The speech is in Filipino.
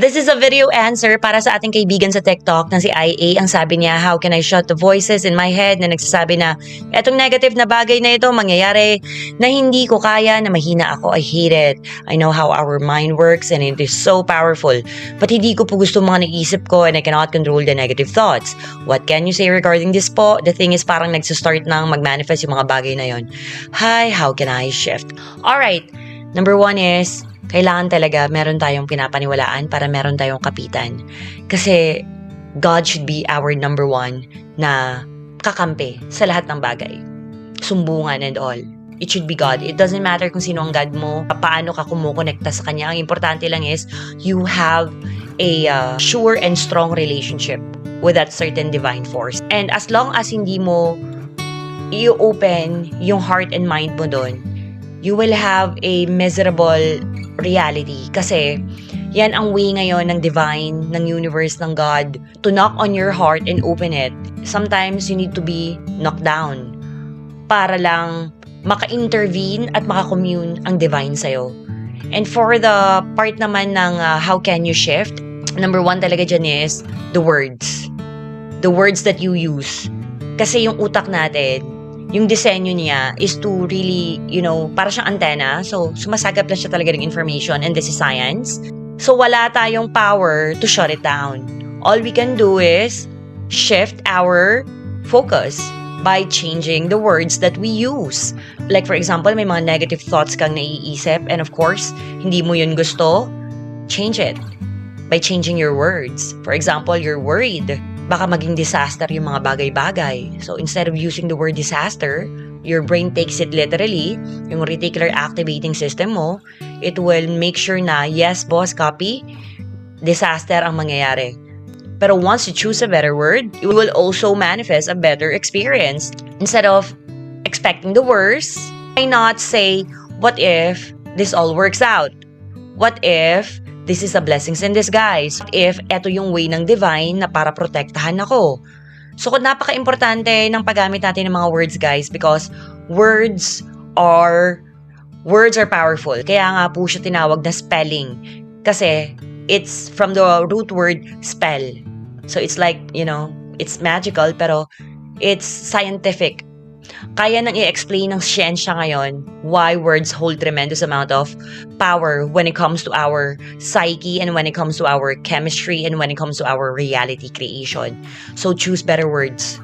This is a video answer para sa ating kaibigan sa TikTok na si IA. Ang sabi niya, how can I shut the voices in my head na nagsasabi na etong negative na bagay na ito mangyayari na hindi ko kaya, na mahina ako. I hate it. I know how our mind works and it is so powerful. But hindi ko po gusto mga naisip ko and I cannot control the negative thoughts. What can you say regarding this po? The thing is parang nagsastart nang mag-manifest yung mga bagay na yon. Hi, how can I shift? Alright, number one is kailangan talaga meron tayong pinapaniwalaan para meron tayong kapitan. Kasi God should be our number one na kakampi sa lahat ng bagay. Sumbungan and all. It should be God. It doesn't matter kung sino ang God mo, paano ka kumukonekta sa Kanya. Ang importante lang is you have a sure and strong relationship with that certain divine force. And as long as hindi mo i-open yung heart and mind mo doon, you will have a miserable reality. Kasi yan ang way ngayon ng divine, ng universe, ng God to knock on your heart and open it. Sometimes you need to be knocked down para lang maka-intervene at maka-commune ang divine sa'yo. And for the part naman ng how can you shift, number one talaga dyan is the words. The words that you use. Kasi yung utak natin, yung disenyo niya is to really, para siyang antenna. So, sumasagap lang siya talaga ng information and this is science. So, wala tayong power to shut it down. All we can do is shift our focus by changing the words that we use. Like for example, may mga negative thoughts kang naiisip and of course, hindi mo yun gusto, change it by changing your words. For example, you're worried. Baka maging disaster yung mga bagay-bagay. So, instead of using the word disaster, your brain takes it literally, yung reticular activating system mo, it will make sure na, yes, boss, copy, disaster ang mangyayari. Pero once you choose a better word, it will also manifest a better experience. Instead of expecting the worst, why not say, what if this all works out? What if this is a blessings in disguise? What if eto yung way ng divine na para protektahan ako? So, napaka-importante ng paggamit natin ng mga words, guys, because words are powerful. Kaya nga po siya tinawag na spelling. Kasi it's from the root word spell. So, it's like, it's magical, pero it's scientific. Kaya nang i-explain ng siyensya ngayon why words hold tremendous amount of power when it comes to our psyche and when it comes to our chemistry and when it comes to our reality creation. So, choose better words.